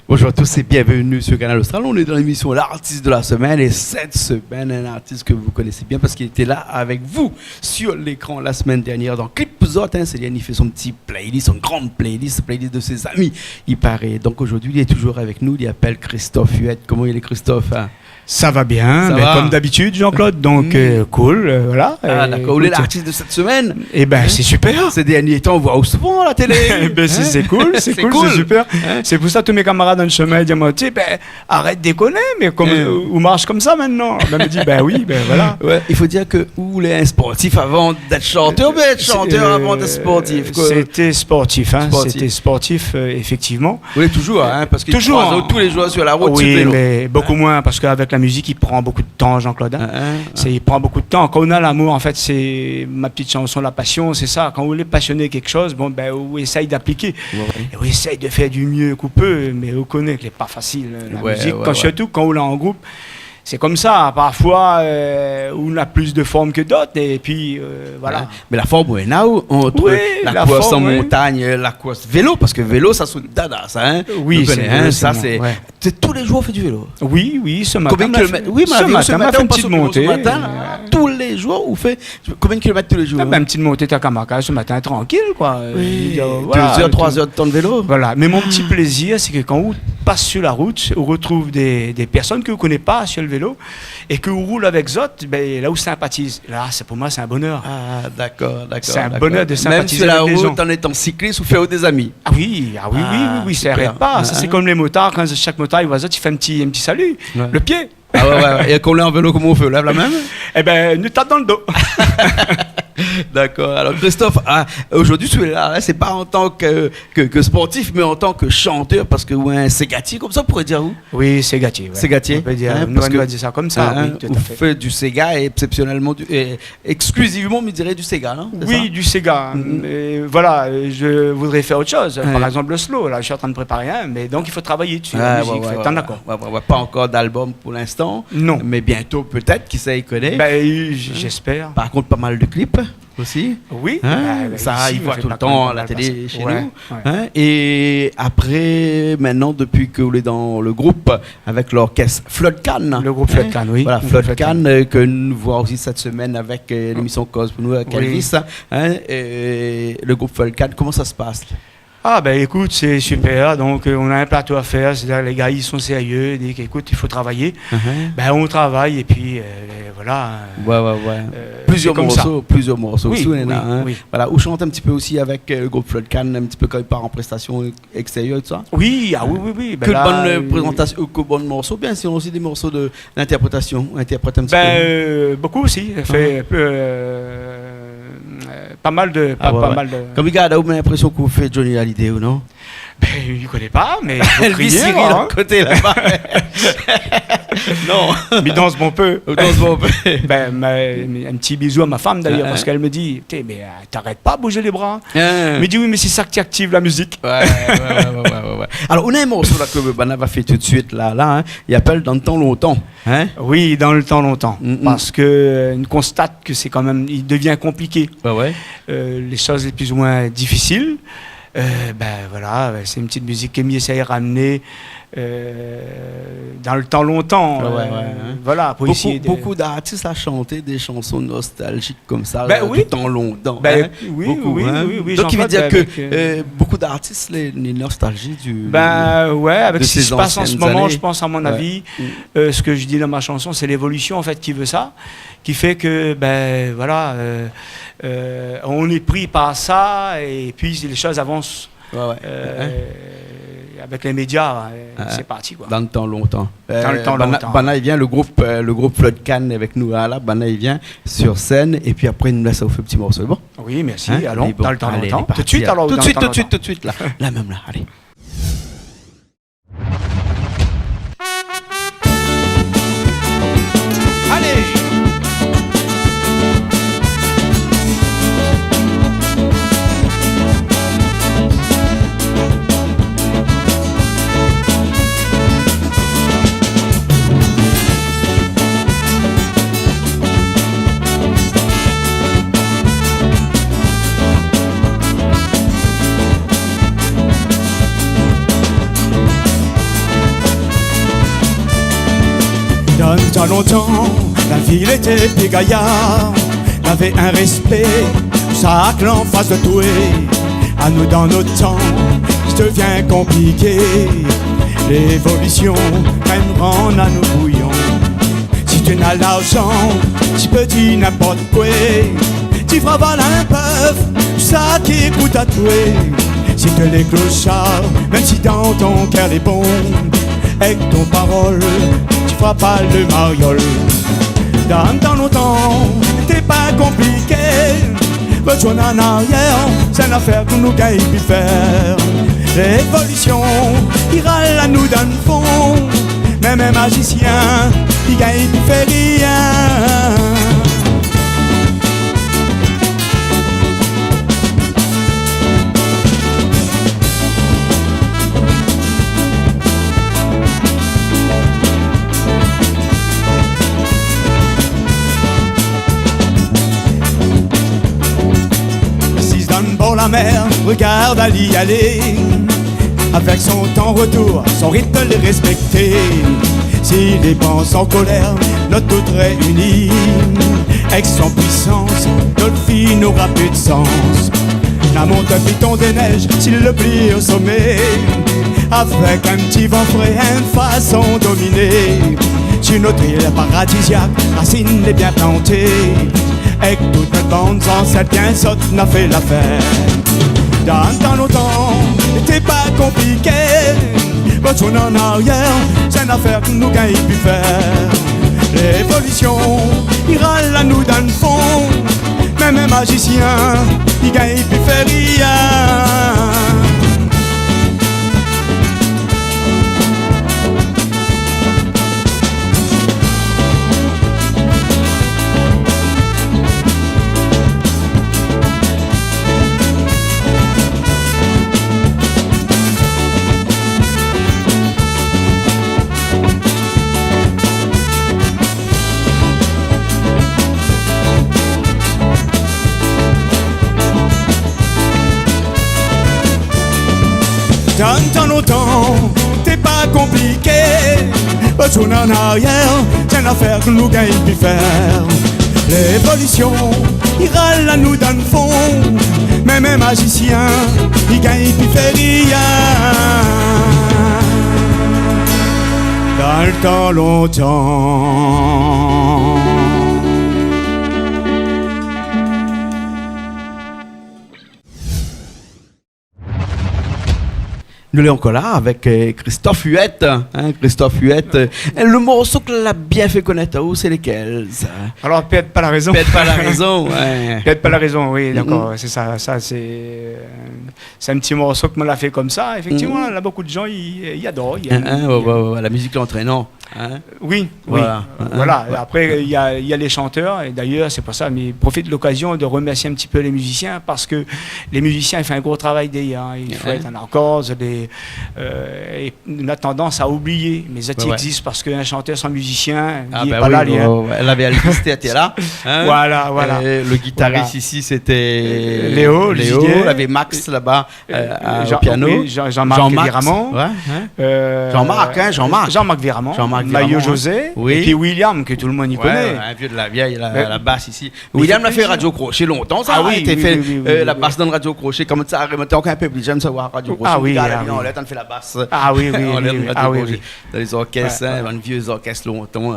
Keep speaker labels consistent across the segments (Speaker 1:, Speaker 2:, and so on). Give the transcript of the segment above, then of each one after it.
Speaker 1: Bonjour à tous et bienvenue sur Canal Austral. On est dans l'émission L'artiste de la semaine et cette semaine, un artiste que vous connaissez bien parce qu'il était là avec vous sur l'écran la semaine dernière dans Clip Zot. Céline, il fait son petit playlist, son grande playlist de ses amis, il paraît. Donc aujourd'hui, il est toujours avec nous. Il appelle Christophe Huette. Comment il est, Christophe?
Speaker 2: Ça va bien,
Speaker 1: Ça va.
Speaker 2: comme d'habitude, Jean-Claude. Donc, cool, voilà.
Speaker 1: Ah, d'accord. Où est l'artiste de cette semaine?
Speaker 2: Eh ben, c'est super.
Speaker 1: Ces derniers temps, on voit souvent à la télé.
Speaker 2: Ben, c'est cool, c'est super. C'est pour ça que tous mes camarades dans le chemin disent, tu sais, ben, arrête de déconner, mais comme, on marche comme ça maintenant. Ben, me dit, ben oui, ben voilà.
Speaker 1: Ouais, il faut dire que où est un sportif avant d'être chanteur, mais être chanteur avant d'être sportif.
Speaker 2: C'était sportif, hein.
Speaker 1: Sportif.
Speaker 2: C'était sportif, effectivement.
Speaker 1: Oui, toujours, hein, parce qu'il
Speaker 2: Toujours.
Speaker 1: croise tous les jours sur la route.
Speaker 2: Oui, mais beaucoup moins, parce qu'avec la musique, il prend beaucoup de temps, Jean-Claude. Hein. Il prend beaucoup de temps. Quand on a l'amour, en fait, c'est ma petite chanson, la passion, c'est ça. Quand on est passionné de quelque chose, bon, ben, on essaye d'appliquer. Ouais. Et on essaye de faire du mieux qu'on peut, mais on connaît que c'est pas facile, la musique. Surtout quand on est en groupe. C'est comme ça, parfois on a plus de forme que d'autres et puis voilà.
Speaker 1: Mais la forme, oui, là, entre la course en montagne, la course vélo, parce que vélo, ça c'est dada, ça, hein.
Speaker 2: Oui,
Speaker 1: ça c'est. Tous les jours on fait du vélo.
Speaker 2: Oui, ce matin.
Speaker 1: Combien de kilomètres? Oui, ce matin, on fait une petite montée. Tous les jours, on fait combien de kilomètres tous les jours?
Speaker 2: Une petite montée à Kamaka ce matin, tranquille, quoi.
Speaker 1: Oui. 2 heures, 3 heures de temps de vélo.
Speaker 2: Voilà. Mais mon petit plaisir, c'est que quand on passe sur la route, on retrouve des personnes que vous ne connaissez pas sur le vélo. Et que vous roulez avec Zot, ben, là où sympathise. Là, pour moi, c'est un bonheur.
Speaker 1: Ah, d'accord.
Speaker 2: C'est un bonheur de sympathiser
Speaker 1: avec les gens. Même sur la
Speaker 2: route,
Speaker 1: en étant cycliste, vous faites des amis.
Speaker 2: Ah oui, ça n'arrête pas. Ça, c'est comme les motards. Quand chaque motard, il voit Zot, il fait un petit salut. Ouais. Le pied.
Speaker 1: Ah ouais. Et quand on est en vélo, comment on fait? On lève la même?
Speaker 2: Eh ben, nous tape dans le dos.
Speaker 1: D'accord. Alors Christophe, aujourd'hui tu es là, c'est pas en tant que sportif, mais en tant que chanteur, parce que c'est gâtier, comme ça on pourrait dire où?
Speaker 2: Oui, c'est gâtier. Ouais.
Speaker 1: C'est gâtier.
Speaker 2: On peut dire, on va dire ça comme ça. Oui,
Speaker 1: tout à fait. Vous faites du Sega et exceptionnellement, exclusivement, je dirais, du Sega, non?
Speaker 2: Oui, ça? Du Sega. Voilà, je voudrais faire autre chose. Par exemple, le slow. Là, je suis en train de préparer un, mais donc il faut travailler dessus. La musique, faut être d'accord.
Speaker 1: Pas encore d'album pour l'instant.
Speaker 2: Non.
Speaker 1: Mais bientôt peut-être, qui sait, il connaît.
Speaker 2: Ben, j'espère.
Speaker 1: Par contre, pas mal de clips. Aussi.
Speaker 2: Oui.
Speaker 1: Ça, il voit tout le temps à la télé chez nous. Ouais. Et après, maintenant, depuis que vous êtes dans le groupe avec l'orchestre Floodcan.
Speaker 2: Le groupe Floodcan, oui.
Speaker 1: Voilà, Floodcan, que nous voyons aussi cette semaine avec l'émission Cause pour nous, avec Elvis. Le groupe Floodcan, comment ça se passe?
Speaker 2: Ah ben écoute, c'est super, donc on a un plateau à faire, c'est-à-dire les gars ils sont sérieux, ils disent écoute il faut travailler, ben on travaille et puis voilà.
Speaker 1: Plusieurs morceaux
Speaker 2: oui,
Speaker 1: oui. Voilà, où chante un petit peu aussi avec le groupe Floodcan, un petit peu quand il part en prestation extérieure et tout ça.
Speaker 2: Oui, oui.
Speaker 1: Ben que de bonnes présentations, que bons morceaux, bien sûr aussi des morceaux d'interprétation, interprète un petit peu.
Speaker 2: Beaucoup aussi, fait pas mal de.
Speaker 1: Comme regarde, vous avez l'impression que vous faites Johnny Hallyday ou non?
Speaker 2: Ben, il ne connaît pas, mais.
Speaker 1: Elvis Cyril de l'autre côté là-bas. Non.
Speaker 2: Mais danse bon peu.
Speaker 1: Ben,
Speaker 2: un petit bisou à ma femme d'ailleurs, parce qu'elle me dit mais t'arrêtes pas de bouger les bras. Elle me dit oui, mais c'est ça qui active la musique.
Speaker 1: Ouais. Alors, on a un morceau là que Bana va faire tout de suite là, il appelle Dans le temps longtemps. Hein?
Speaker 2: Oui, dans le temps longtemps. Parce qu'on constate que c'est quand même, il devient compliqué. Les choses les plus ou moins difficiles. Voilà, c'est une petite musique qu'Emi essaie de ramener dans le temps longtemps. Voilà, pour
Speaker 1: beaucoup d'artistes à chanter des chansons nostalgiques comme ça,
Speaker 2: oui.
Speaker 1: du temps longtemps.
Speaker 2: Oui.
Speaker 1: Donc il veut dire que beaucoup d'artistes, les nostalgies du.
Speaker 2: Avec ce qui se passe en ce moment,
Speaker 1: années.
Speaker 2: je pense, à mon avis, ce que je dis dans ma chanson, c'est l'évolution en fait qui veut ça, qui fait que, on est pris par ça et puis les choses avancent. Avec les médias, c'est parti quoi.
Speaker 1: Dans le temps longtemps.
Speaker 2: Dans le temps longtemps.
Speaker 1: Bana il vient, le groupe Floodcan avec nous là. Bana il vient sur scène et puis après il nous laisse au petit morceau. Bon.
Speaker 2: Oui, merci. Allons dans le temps longtemps. Tout de suite alors.
Speaker 1: Tout de suite là. La même là. Allez.
Speaker 2: Dans longtemps, la ville était plus gaillarde, avait un respect, ça en face de tout. À nous dans notre temps, ça devient compliqué. L'évolution même rend à nous bouillons. Si tu n'as l'argent, tu peux dire n'importe quoi. Tu feras valer un bœuf, ça qui coûte à tuer. Si tu les clochards, même si dans ton cœur est bon, avec ton parole, tu feras pas le mariole. Dans nos temps, t'es pas compliqué. Retourne en arrière, c'est une affaire que nous gagnons pu faire. L'évolution ira là nous dans le fond. Même un magicien, il gagne pu faire rien. La mer, regarde à y aller. Avec son temps retour, son rythme les respecter. S'il dépense en colère, notre toute réunie. Avec son puissance, notre vie n'aura plus de sens. La monte piton des neiges, s'il le plie au sommet. Avec un petit vent frais, une façon dominée. Sur notre île paradisiaque, racine est bien plantée. Et toute notre bande sans cette bien saute n'a fait l'affaire. Dans nos temps, c'était pas compliqué. Retourne en arrière, c'est une affaire que nous gagnons pu faire. L'évolution ira là nous dans le fond. Même un magicien, il gagne pu faire rien. Dans nos temps, t'es pas compliqué. Retourne en arrière, c'est une affaire que nous gagnons pu faire. L'évolution ira là nous dans le fond. Même un magicien, il gagne pu faire rien. Dans le temps longtemps.
Speaker 1: Nous sommes encore là avec Christophe Huette. Christophe Huette. Le morceau que l'a bien fait connaître, c'est lesquels ça?
Speaker 2: Alors, peut-être pas la raison.
Speaker 1: Peut-être pas la raison, ouais.
Speaker 2: Peut-être pas la raison, oui, d'accord. C'est ça, c'est un petit morceau que me l'a fait comme ça. Effectivement, là, beaucoup de gens, ils adorent.
Speaker 1: La musique l'entraînant.
Speaker 2: Oui,
Speaker 1: voilà.
Speaker 2: Voilà. Après, il y a les chanteurs, et d'ailleurs, c'est pour ça, mais profite de l'occasion de remercier un petit peu les musiciens, parce que les musiciens, ils font un gros travail derrière. Il faut être en accord, et on a tendance à oublier, mais ça existe parce qu'un chanteur sans musicien, il n'est pas là.
Speaker 1: Elle avait Alviste, était là.
Speaker 2: Voilà.
Speaker 1: Le guitariste ici, c'était
Speaker 2: Léo.
Speaker 1: Il avait Max là-bas au piano.
Speaker 2: Jean-Marc Viramont. Jean-Marc Viramont. Maillot José. Et puis William, que tout le monde y connaît.
Speaker 1: Un vieux de la vieille, la basse ici. William l'a fait Radio Crochet longtemps. Ça a été fait la basse dans Radio Crochet. Comme ça, encore un peu plus. J'aime savoir Radio Crochet. On l'a fait la basse. On l'a dans les orchestres, dans les vieux orchestres longtemps.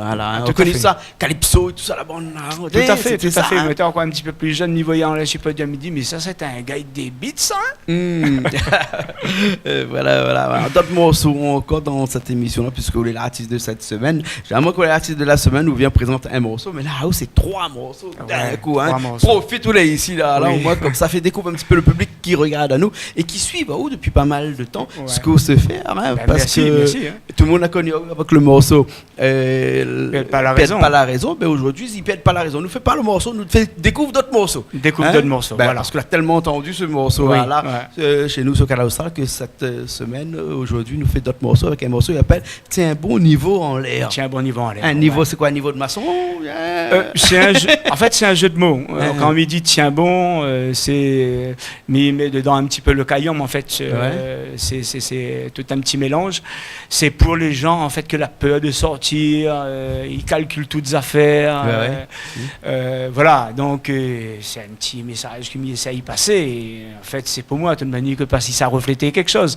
Speaker 1: Tu connais ça, Calypso et tout ça là-bas.
Speaker 2: Tout à fait. Mais t'es encore un petit peu plus jeune, n'y voyant le Super midi, mais ça, c'est un gars des beats, ça.
Speaker 1: Voilà. D'autres morceaux encore dans cette émission-là, puisque vous êtes l'artiste de cette semaine. J'aimerais que l'artiste de la semaine nous vient présenter un morceau, mais là, c'est 3 morceaux d'un coup. Profite tous les ici, là, au moins, comme ça fait découvrir un petit peu le public qui regarde à nous et qui suit depuis pas mal de temps ce que vous se fait. Parce que tout le monde a connu avec le morceau.
Speaker 2: Pète pas la
Speaker 1: raison. Mais aujourd'hui, ils pètent pas la raison. Nous fait pas le morceau, nous découvre d'autres morceaux.
Speaker 2: Voilà.
Speaker 1: Parce qu'on a tellement entendu ce morceau-là chez nous sur Canal Austral que cette semaine, aujourd'hui, nous fait d'autres morceaux avec un morceau qui appelle « Tiens, un bon niveau en l'air.
Speaker 2: Tiens un bon niveau en l'air.
Speaker 1: Un niveau, c'est quoi, un niveau de maçon?
Speaker 2: En fait, c'est un jeu de mots. Quand on lui dit tiens bon, c'est met dedans un petit peu le caillon, mais en fait, c'est tout un petit mélange. C'est pour les gens en fait que la peur de sortir, ils calculent toutes les affaires. Voilà, donc c'est un petit message qui m'essaye de passer. Et, en fait, c'est pour moi, de toute manière, que pas si ça reflétait quelque chose.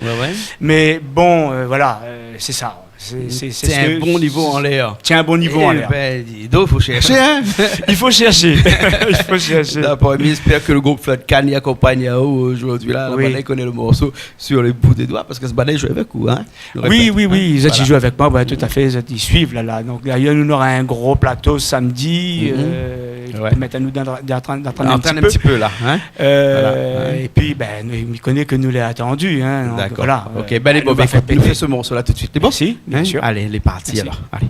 Speaker 2: Mais bon, voilà, c'est ça.
Speaker 1: C'est un bon niveau en l'air.
Speaker 2: Tiens un bon niveau en l'air.
Speaker 1: Il faut chercher, hein?
Speaker 2: Il faut chercher. Il faut chercher.
Speaker 1: J'espère que le groupe Flood Can y accompagne aujourd'hui. Là, on connaît le morceau sur les bouts des doigts parce que ce balai joue avec vous. Hein?
Speaker 2: Oui, ils jouent avec moi, ouais, tout à fait. Ils suivent là. Donc d'ailleurs, nous aurons un gros plateau samedi. Mettre à nous d'entraîner un petit peu
Speaker 1: là. Hein?
Speaker 2: Et puis, il connaît que nous l'avons attendu. Hein,
Speaker 1: d'accord.
Speaker 2: Voilà.
Speaker 1: Ok, les bobs, nous fait ce morceau là tout de suite. C'est bon?
Speaker 2: Si, bien sûr.
Speaker 1: Allez, les parties alors. Allez.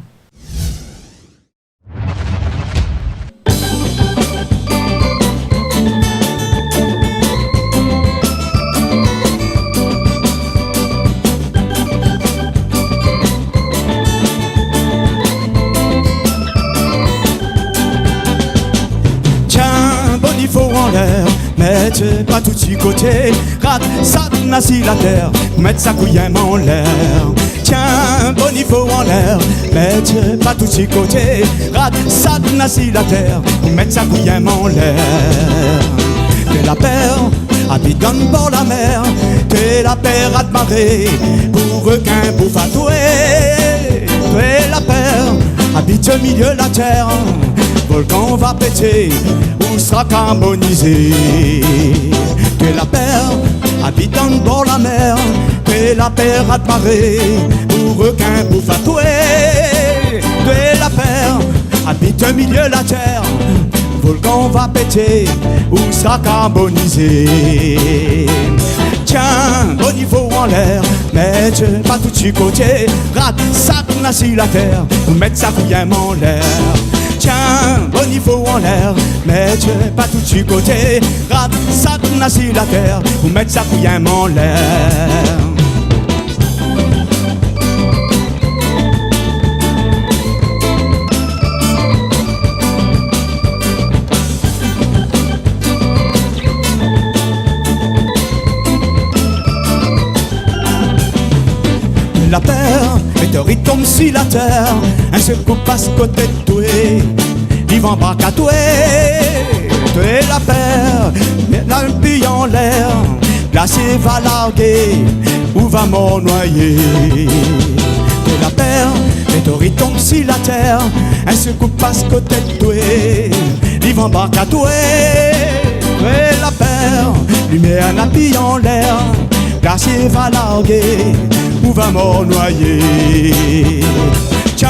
Speaker 3: En l'air, mettre pas tout de côté, rate ça nassi la terre, mettre sa couillème en l'air. Tiens, bon niveau en l'air, mettre pas tout de côté, rate ça nassi la terre, mettre sa couillème en l'air. T'es la paire, habite dans le bord la mer, t'es la paire à te marrer, pour requin, pour fatouer. T'es la paire, habite au milieu de la terre, volcan va péter, ou sera carbonisé. Tu es la paire, habitant de bord la mer, tu es la paire à te marrer, ou requin pour fatouer. Tu es la paire, habite au milieu de la terre, volcan va péter, ou sera carbonisé. Tiens, bon niveau en l'air, mettre pas tout de côté, rate ça sur la terre, ou mettre sa couillème en l'air. Tiens, bon niveau en l'air, mettre pas tout de côté, rate ça sur la terre, ou mettre sa couillème en l'air. La paire, météorite tombe sur la terre, un seul coup passe côté de toi, il va pas qu'à toi. Tu es la paire, mais un pays en l'air, glacé va larguer, ou va m'en noyer. Tu es la paire, météorite tombe sur la terre, un seul coup passe côté de toi, il va pas qu'à toi. Tu es la paire, lumière n'a pays en l'air, glacier va larguer, ou va m'en noyer. Tiens,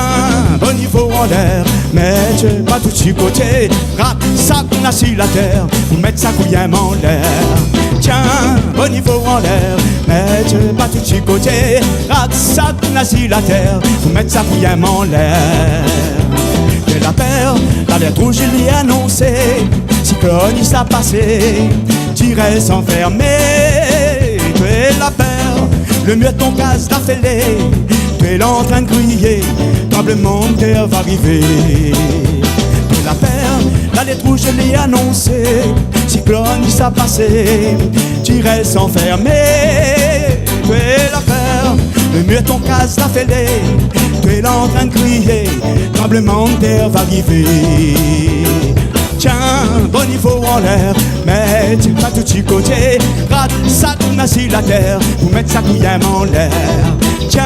Speaker 3: bon niveau en l'air, mettre pas tout de côté, rate ça qu'on a sur la terre, ou mettre sa couillème en l'air. Tiens, bon niveau en l'air, mettre pas tout de côté, rate ça qu'on a sur la terre, ou mettre sa couillème en l'air. De la paire, la lettre rouge il y a annoncé, cyclone il s'est passé, tirer s'enfermer. Tu es la paire, le mieux de ton gaz l'a fêlé, tu es là en train de crier, tremblement de terre va arriver. Tu es la paire, la lettre rouge je l'ai annoncé, cyclone il s'est passé, tirer s'enfermer. Tu es la paire, le mieux de ton gaz l'a fêlé, tu es là en train de crier, tremblement de terre va arriver. Tiens, bon niveau en l'air, mettre pas tout de côté, rate ça tourne sur la terre, pour mettre sa couillème en l'air. Tiens,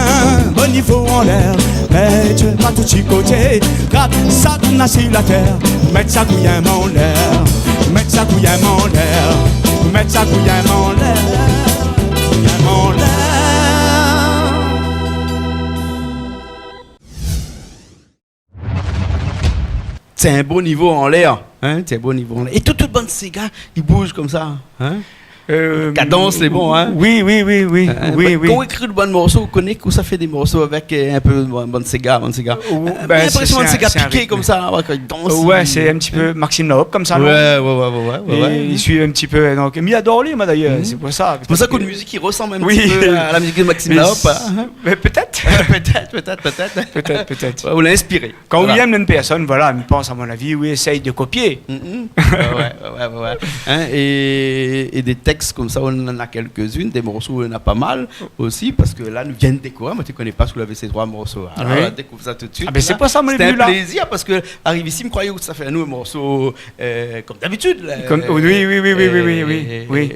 Speaker 3: bon niveau en l'air, mettre pas tout de côté, rate ça tourne sur la terre, pour mettre sa couillème en l'air, pour mettre sa couillème en l'air, pour mettre sa couillème en l'air, couillème en l'air.
Speaker 1: C'est un beau niveau en l'air. Hein, c'est un beau niveau en l'air. Et toute bande de ces gars, ils bougent comme ça. Hein? Cadence, c'est bon, hein?
Speaker 2: Oui.
Speaker 1: Quand on écrit de bons morceaux, on connaît que ça fait des morceaux avec un peu de bon Sega. L'impression de Sega piqué comme ça, quand il danse.
Speaker 2: Ouais, c'est un petit peu Maxime Laop comme ça.
Speaker 1: Ouais.
Speaker 2: Il suit un petit peu. Donc, il adore lui, moi d'ailleurs. C'est pour ça.
Speaker 1: C'est pour ça qu'une musique qui ressemble un petit peu à la musique de Maxime Laop.
Speaker 2: Peut-être. Peut-être.
Speaker 1: On l'a inspiré.
Speaker 2: Quand on aime une personne, voilà, il pense à mon avis, oui, essaye de copier.
Speaker 1: Ouais. Et des textes comme ça, on en a quelques-unes, des morceaux, on en a pas mal aussi, parce que là, nous viens de découvrir. Moi, tu connais pas sous la ces 3 morceaux. Alors, on découvre ça tout de suite.
Speaker 2: Ah, mais c'est pas ça, mon
Speaker 1: C'était un plaisir, parce que arrive ici, me croyais que ça fait à nous un morceau comme d'habitude.
Speaker 2: Oui.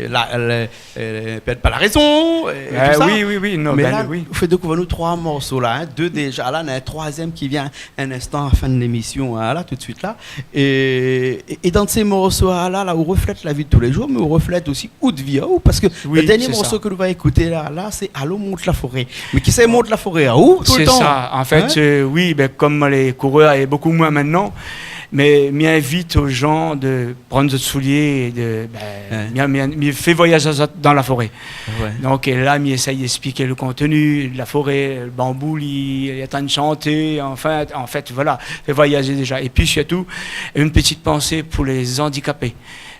Speaker 1: Perdre pas la raison.
Speaker 2: Oui. Non,
Speaker 1: mais là, vous faites découvrir nous 3 morceaux là, 2 déjà. Là, on a un 3e qui vient un instant à la fin de l'émission, là, tout de suite là. Et dans ces morceaux là, on reflète la vie de tous les jours, mais on reflète aussi où de vie, parce que le dernier morceau que nous va écouter là, c'est Allô monte la forêt. Mais qui c'est monte la forêt à où tout le temps?
Speaker 2: C'est ça. En fait, oui, comme les coureurs et beaucoup moins maintenant. Mais m'invite aux gens de prendre des souliers et de fait voyager dans la forêt. Ouais. Donc là, essaye d'expliquer le contenu de la forêt, le bambou, il est en train de chanter. En fait, voilà, fait voyager déjà. Et puis surtout, une petite pensée pour les handicapés,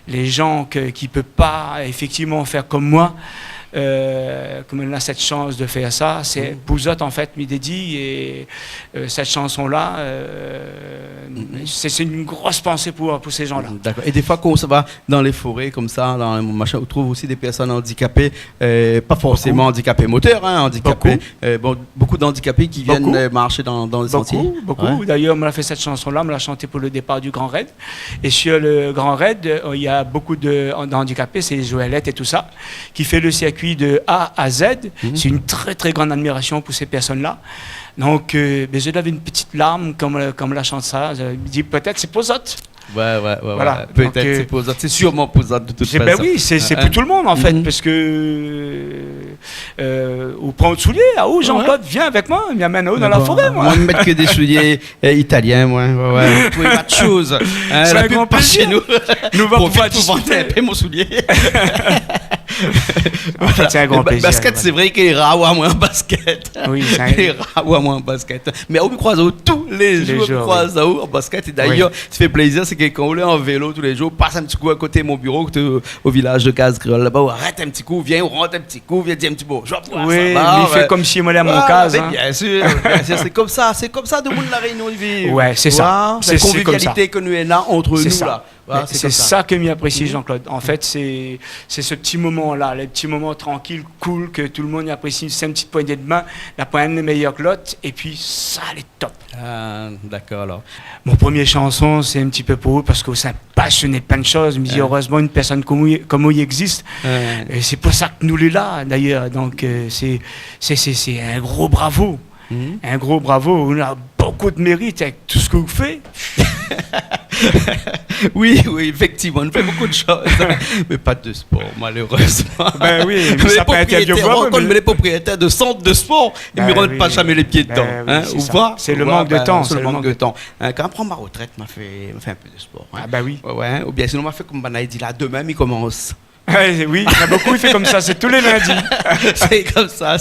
Speaker 2: les gens qui ne peuvent pas effectivement faire comme moi. Comme on a cette chance de faire ça, c'est Pouzot en fait m'y dédie et cette chanson-là, c'est une grosse pensée pour ces gens-là.
Speaker 1: D'accord. Et des fois quand on se va dans les forêts comme ça, dans machin, on trouve aussi des personnes handicapées, pas forcément handicapées moteurs, handicapées, beaucoup d'handicapés qui viennent marcher dans les sentiers.
Speaker 2: Beaucoup. Ouais. D'ailleurs, on a fait cette chanson-là, on l'a chantée pour le départ du Grand Raid. Et sur le Grand Raid, il y a beaucoup d'handicapés, c'est les Joëlettes et tout ça, qui fait le circuit de A à Z. C'est une très très grande admiration pour ces personnes-là. Donc, je l'avais une petite larme comme la chante ça. Je me dis peut-être c'est Pouzot.
Speaker 1: Voilà. Peut-être c'est Pouzot. C'est sûrement Pouzot de toute façon.
Speaker 2: Ben oui, c'est pour tout le monde en fait, parce que on prend le soulier. Ah où Jean-Claude, viens avec moi, il m'amène dans la forêt.
Speaker 1: Moi, me mettre que des souliers italiens, moi. Vous trouvez pas de choses.
Speaker 2: C'est un grand plaisir chez nous. Nous va pouvoir
Speaker 1: discuter mon soulier.
Speaker 2: En fait, c'est un grand plaisir.
Speaker 1: Basket, c'est vrai qu'il est rare à moins en basket.
Speaker 2: Oui,
Speaker 1: il est rare à moins en basket. Mais on me croise tous les jours, on me croise en basket. Et d'ailleurs, ce qui fait plaisir, c'est que quand on est en vélo tous les jours, passe un petit coup à côté de mon bureau, au village de Casse-Créole, là-bas, arrête un petit coup, viens, on rentre un petit coup, viens dire un petit mot.
Speaker 2: Oui, il fait comme si moi à mon case.
Speaker 1: Bien sûr, c'est comme ça de monde la Réunion.
Speaker 2: Ouais, c'est ça.
Speaker 1: C'est la convivialité que nous avons là entre nous là.
Speaker 2: Voilà, c'est ça que m'apprécie Jean-Claude. En fait, c'est ce petit moment-là, le petit moment tranquille, cool, que tout le monde apprécie. C'est une petite poignée de main, la poignée est meilleure que l'autre, et puis ça, elle est top.
Speaker 1: D'accord alors.
Speaker 2: Mon premier chanson, c'est un petit peu pour eux, parce que c'est un passionné de plein de choses. Je me dis, heureusement, une personne comme il existe. Et c'est pour ça que nous l'est là, d'ailleurs. Donc, c'est un gros bravo. Un gros bravo. On a beaucoup de mérite avec tout ce que vous faites.
Speaker 1: Oui, effectivement, on fait beaucoup de choses, mais pas de sport, malheureusement.
Speaker 2: Ben oui, mais ça peut être
Speaker 1: mais les propriétaires de centres de sport, ils ne me rendent pas jamais les pieds dedans.
Speaker 2: C'est le manque de temps.
Speaker 1: C'est le manque de temps. Quand je prends ma retraite, m'a fait un peu de sport.
Speaker 2: Ah ben oui.
Speaker 1: Ouais, ou bien sinon, m'a fait comme Banaï dit là, demain, il commence.
Speaker 2: Oui, il y a beaucoup, il fait comme ça, c'est tous les lundis.
Speaker 1: C'est comme ça.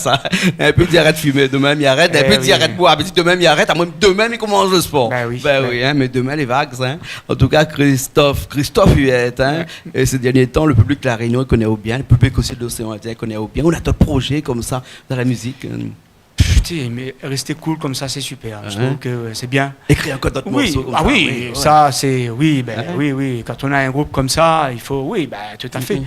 Speaker 1: Un peu dit arrête de fumer, demain il arrête, un peu dit arrête de boire, demain il arrête, à moins demain il commence le sport.
Speaker 2: Oui,
Speaker 1: mais demain les vagues. En tout cas, Christophe Huette, et ces derniers temps, le public de la Réunion connaît au bien, le public aussi de l'Océan Indien connaît au bien. On a d'autres projets comme ça dans la musique.
Speaker 2: Mais rester cool comme ça, c'est super. Je trouve que c'est bien.
Speaker 1: Écrire encore d'autres morceaux comme ça.
Speaker 2: Ça, c'est... Oui, quand on a un groupe comme ça, il faut... tout à fait.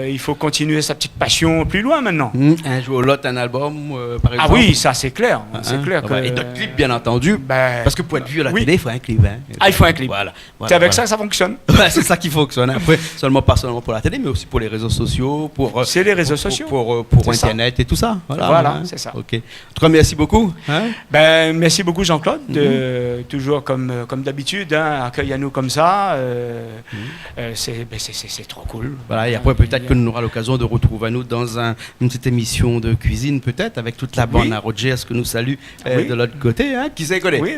Speaker 2: Il faut continuer sa petite passion plus loin maintenant.
Speaker 1: Un jour ou l'autre, un album, par exemple.
Speaker 2: Ah oui, ça, c'est clair. C'est clair que...
Speaker 1: Et d'autres clips, bien entendu. Parce que pour être vu à la télé, il faut un clip.
Speaker 2: Il faut un clip. C'est avec ça que ça fonctionne.
Speaker 1: C'est ça qui fonctionne. Après, pas seulement pour la télé, mais aussi pour les réseaux sociaux.
Speaker 2: C'est les réseaux sociaux.
Speaker 1: Pour Internet et tout ça.
Speaker 2: Voilà, c'est ça.
Speaker 1: Ok. En tout cas, merci beaucoup.
Speaker 2: Merci beaucoup Jean-Claude, toujours comme d'habitude, accueille à nous comme ça. C'est trop cool.
Speaker 1: Voilà, et après peut-être que nous aurons l'occasion de retrouver nous dans une petite émission de cuisine, peut-être avec toute la bande à Roger, ce que nous salue de l'autre côté. Qui s'est collé?
Speaker 2: Oui,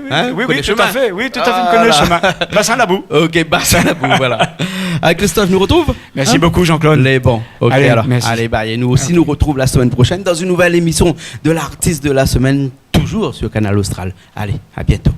Speaker 2: tout à fait. Oui, tout à fait, me connaît le chemin. Bassin Labou.
Speaker 1: Ok, Bassin Labou, voilà. Avec Christophe, nous retrouve.
Speaker 2: Merci beaucoup, Jean-Claude.
Speaker 1: Les bons. Ok,
Speaker 2: allez,
Speaker 1: alors.
Speaker 2: merci.
Speaker 1: Allez, bye. Et nous aussi, nous retrouvons la semaine prochaine dans une nouvelle émission de l'artiste de la semaine, toujours sur Canal Austral. Allez, à bientôt.